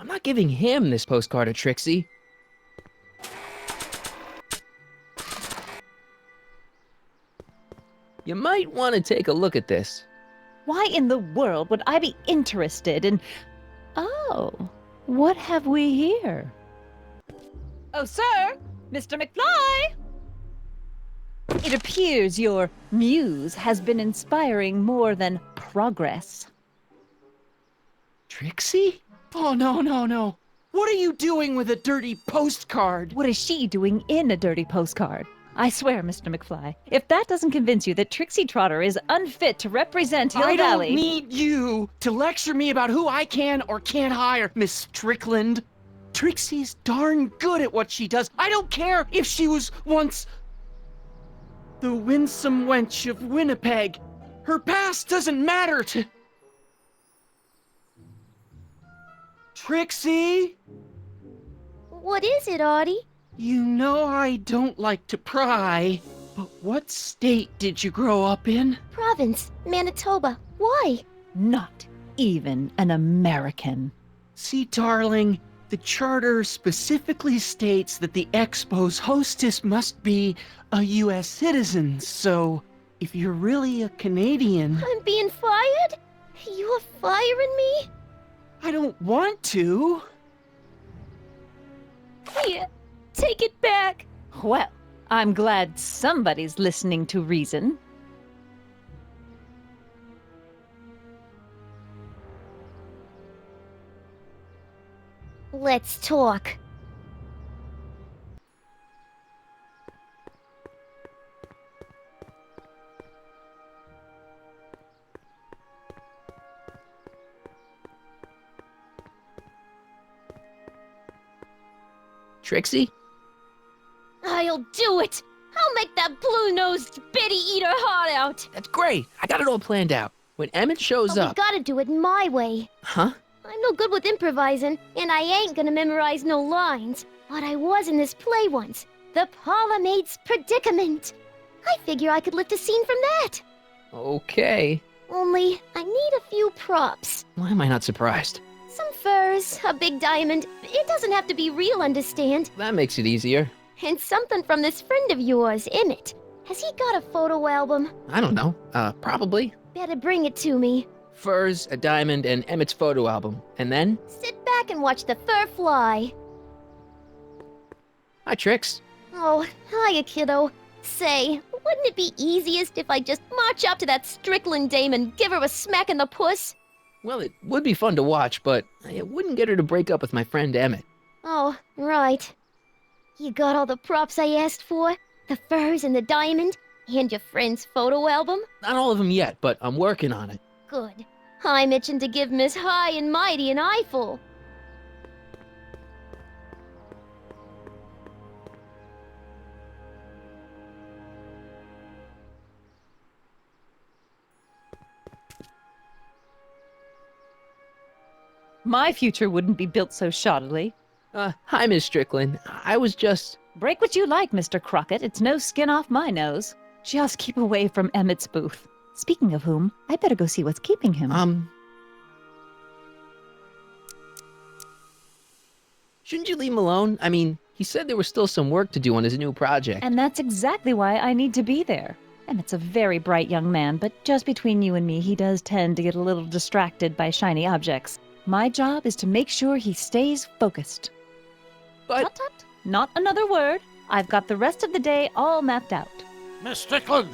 I'm not giving him this postcard of Trixie. You might want to take a look at this. Why in the world would I be interested in... Oh, what have we here? Oh, sir! Mr. McFly! It appears your muse has been inspiring more than progress. Trixie? Oh, no, no, no. What are you doing with a dirty postcard? What is she doing in a dirty postcard? I swear, Mr. McFly, if that doesn't convince you that Trixie Trotter is unfit to represent Hill I Valley... don't need you to lecture me about who I can or can't hire, Miss Strickland. Trixie's darn good at what she does. I don't care if she was once the winsome wench of Winnipeg. Her past doesn't matter to... Trixie? What is it, Artie? You know I don't like to pry, but what state did you grow up in? Province, Manitoba. Why? Not even an American. See, darling, the charter specifically states that the Expo's hostess must be a U.S. citizen, so if you're really a Canadian... I'm being fired? You're firing me? I don't want to. Here, take it back. Well, I'm glad somebody's listening to reason. Let's talk. Trixie? I'll do it! I'll make that blue-nosed bitty eat her heart out! That's great. I got it all planned out. When Emmett shows But we up... gotta do it my way. Huh? I'm no good with improvising, and I ain't gonna memorize no lines. But I was in this play once. The Parlor Maid's Predicament. I figure I could lift a scene from that. Okay. Only, I need a few props. Why am I not surprised? Some furs, a big diamond. It doesn't have to be real, understand? That makes it easier. And something from this friend of yours, Emmett. Has he got a photo album? I don't know. Probably. Better bring it to me. Furs, a diamond, and Emmett's photo album. And then? Sit back and watch the fur fly. Hi, Trix. Oh, hiya, kiddo. Say, wouldn't it be easiest if I just march up to that Strickland dame and give her a smack in the puss? Well, it would be fun to watch, but it wouldn't get her to break up with my friend Emmett. Oh, right. You got all the props I asked for? The furs and the diamond? And your friend's photo album? Not all of them yet, but I'm working on it. Good. I'm itching to give Miss High and Mighty an eyeful. My future wouldn't be built so shoddily. Hi, Miss Strickland. I was just... Break what you like, Mr. Crockett. It's no skin off my nose. Just keep away from Emmett's booth. Speaking of whom, I better go see what's keeping him. Shouldn't you leave him alone? I mean, he said there was still some work to do on his new project. And that's exactly why I need to be there. Emmett's a very bright young man, but just between you and me, he does tend to get a little distracted by shiny objects. My job is to make sure he stays focused. But... Tut tut. Not another word. I've got the rest of the day all mapped out. Miss Strickland!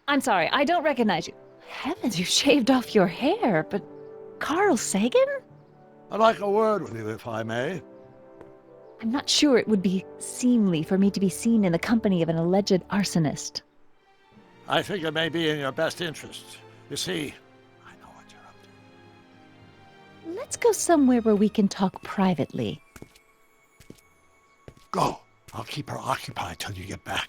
I'm sorry, I don't recognize you. Heavens, you shaved off your hair, but... Carl Sagan? I'd like a word with you, if I may. I'm not sure it would be seemly for me to be seen in the company of an alleged arsonist. I think it may be in your best interest. You see, I know what you're up to. Let's go somewhere where we can talk privately. Go. I'll keep her occupied till you get back.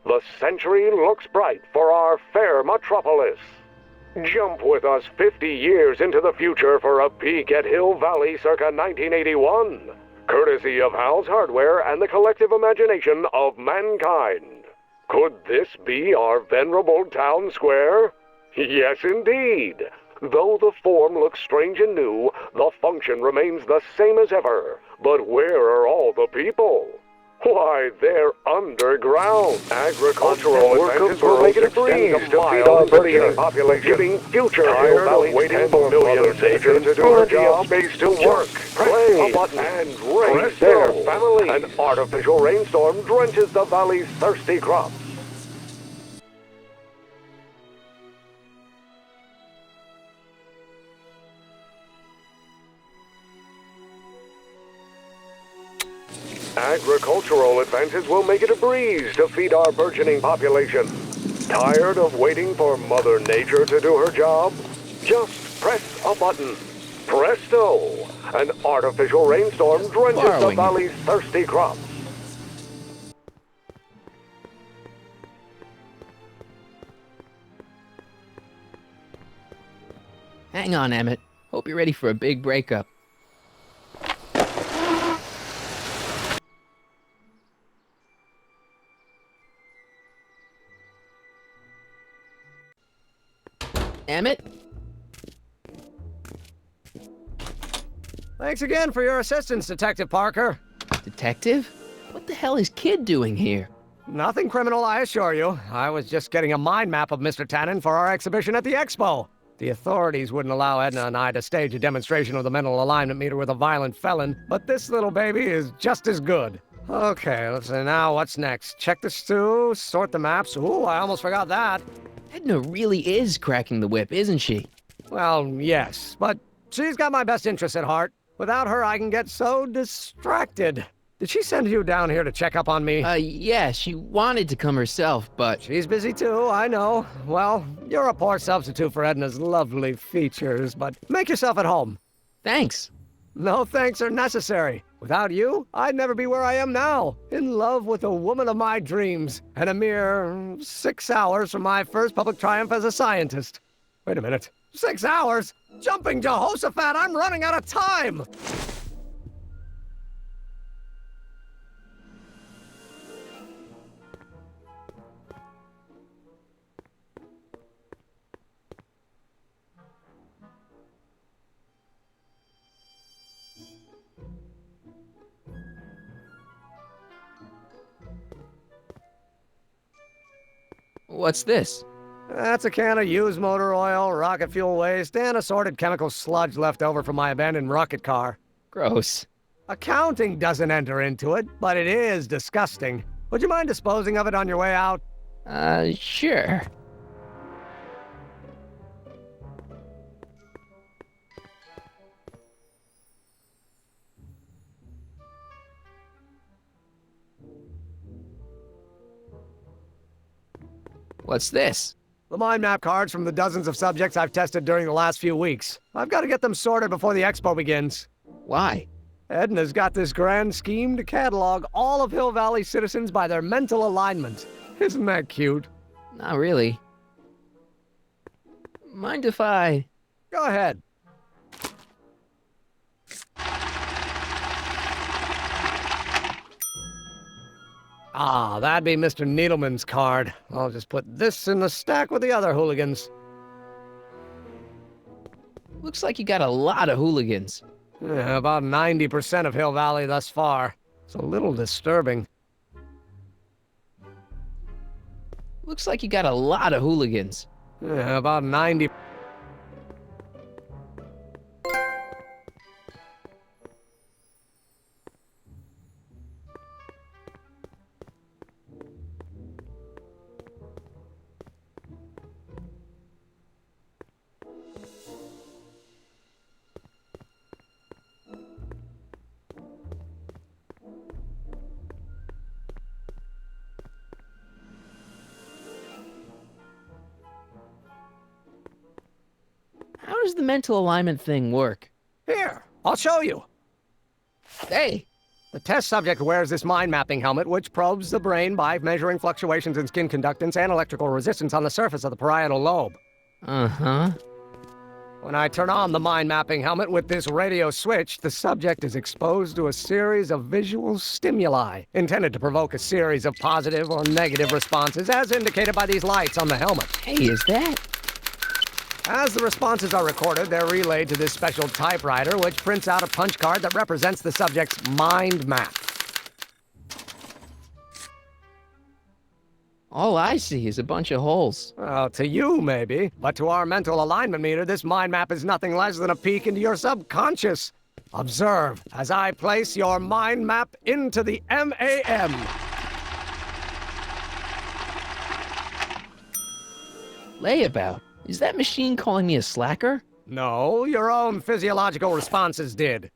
The century looks bright for our fair metropolis. Jump with us 50 years into the future for a peek at Hill Valley circa 1981. courtesy of Hal's Hardware and the collective imagination of mankind. Could this be our venerable town square? Yes, indeed. Though the form looks strange and new, the function remains the same as ever. But where are all the people? Why, they're underground. Agricultural workers will make it a breeze to feed our burgeoning population, giving future Hill Valley waiting for millions of acres to do her job, space to work, play, and raise their family. An artificial rainstorm drenches the valley's thirsty crops. Agricultural advances will make it a breeze to feed our burgeoning population. Tired of waiting for Mother Nature to do her job? Just press a button. Presto! An artificial rainstorm drenches the valley's thirsty crops. Hang on, Emmett. Hope you're ready for a big breakup. Emmett? Thanks again for your assistance, Detective Parker. Detective? What the hell is Kid doing here? Nothing criminal, I assure you. I was just getting a mind map of Mr. Tannen for our exhibition at the Expo. The authorities wouldn't allow Edna and I to stage a demonstration of the mental alignment meter with a violent felon, but this little baby is just as good. Okay, let's see now what's next. Check the stew, sort the maps. Ooh, I almost forgot that. Edna really is cracking the whip, isn't she? Well, yes, but she's got my best interests at heart. Without her, I can get so distracted. Did she send you down here to check up on me? Yeah, she wanted to come herself, but... She's busy too, I know. Well, you're a poor substitute for Edna's lovely features, but make yourself at home. Thanks. No thanks are necessary. Without you, I'd never be where I am now, in love with the woman of my dreams, and a mere 6 hours from my first public triumph as a scientist. Wait a minute. 6 hours? Jumping Jehoshaphat, I'm running out of time! What's this? That's a can of used motor oil, rocket fuel waste, and assorted chemical sludge left over from my abandoned rocket car. Gross. Accounting doesn't enter into it, but it is disgusting. Would you mind disposing of it on your way out? Sure. What's this? The mind map cards from the dozens of subjects I've tested during the last few weeks. I've got to get them sorted before the expo begins. Why? Edna's got this grand scheme to catalog all of Hill Valley citizens by their mental alignment. Isn't that cute? Not really. Mind if I... Go ahead. Ah, that'd be Mr. Needleman's card. I'll just put this in the stack with the other hooligans. Looks like you got a lot of hooligans. Yeah, about 90% of Hill Valley thus far. It's a little disturbing. Looks like you got a lot of hooligans. Yeah, about 90... How does the mental alignment thing work? Here, I'll show you. Hey! The test subject wears this mind mapping helmet, which probes the brain by measuring fluctuations in skin conductance and electrical resistance on the surface of the parietal lobe. Uh-huh. When I turn on the mind-mapping helmet with this radio switch, the subject is exposed to a series of visual stimuli, intended to provoke a series of positive or negative responses, as indicated by these lights on the helmet. Hey, is that? As the responses are recorded, they're relayed to this special typewriter, which prints out a punch card that represents the subject's mind map. All I see is a bunch of holes. Well, to you, maybe. But to our mental alignment meter, this mind map is nothing less than a peek into your subconscious. Observe as I place your mind map into the MAM. Layabout. Is that machine calling me a slacker? No, your own physiological responses did.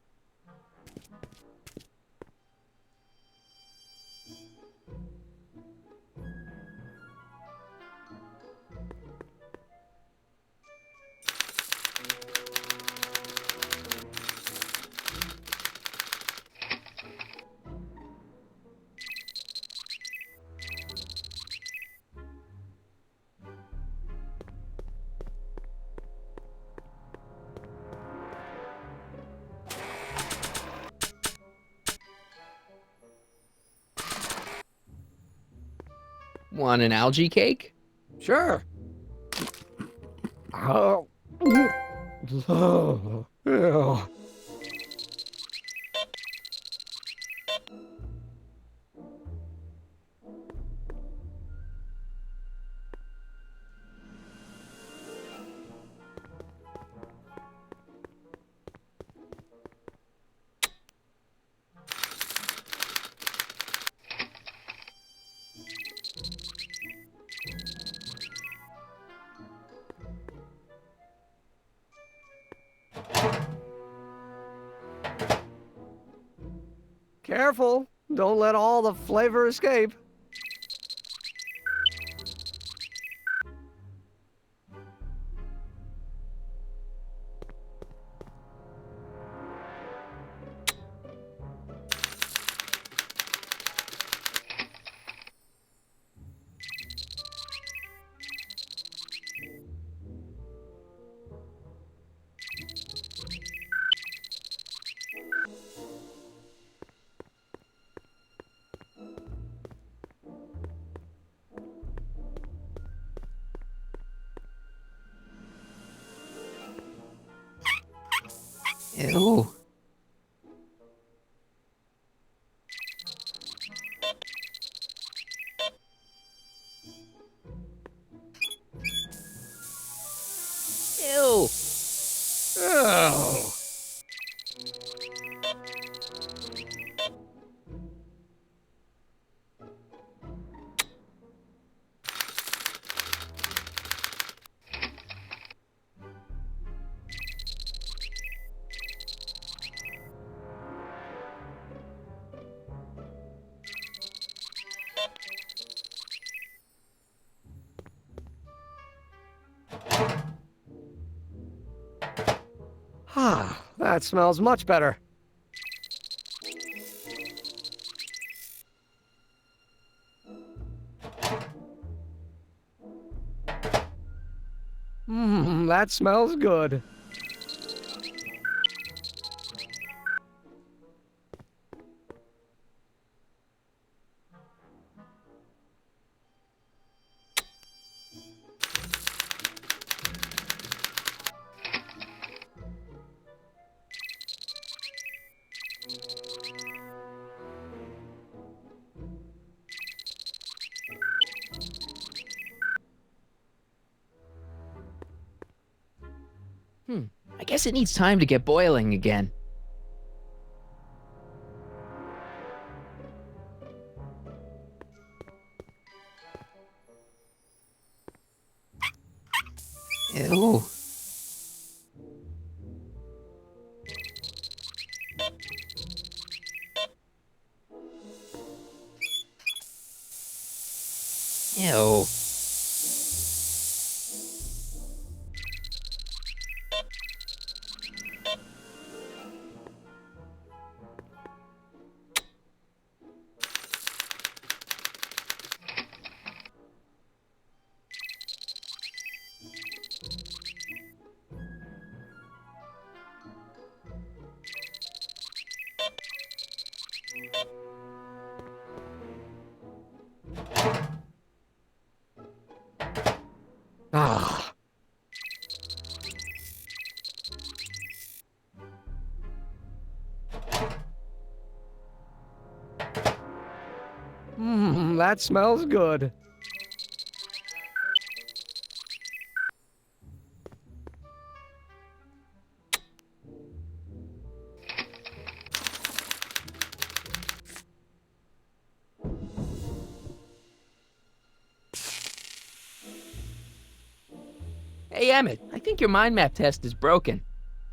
Want an algae cake? Sure. Oh. Ew. Careful, don't let all the flavor escape. Ew. Ew. Oh. Ah, that smells much better. That smells good. I guess it needs time to get boiling again. Ew. Ew. Ah. That smells good. Hey, Emmett, I think your mind map test is broken.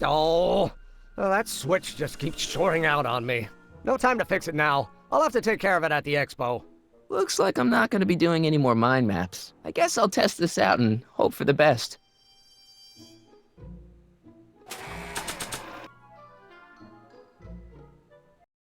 Oh, well, that switch just keeps shoring out on me. No time to fix it now. I'll have to take care of it at the expo. Looks like I'm not going to be doing any more mind maps. I guess I'll test this out and hope for the best.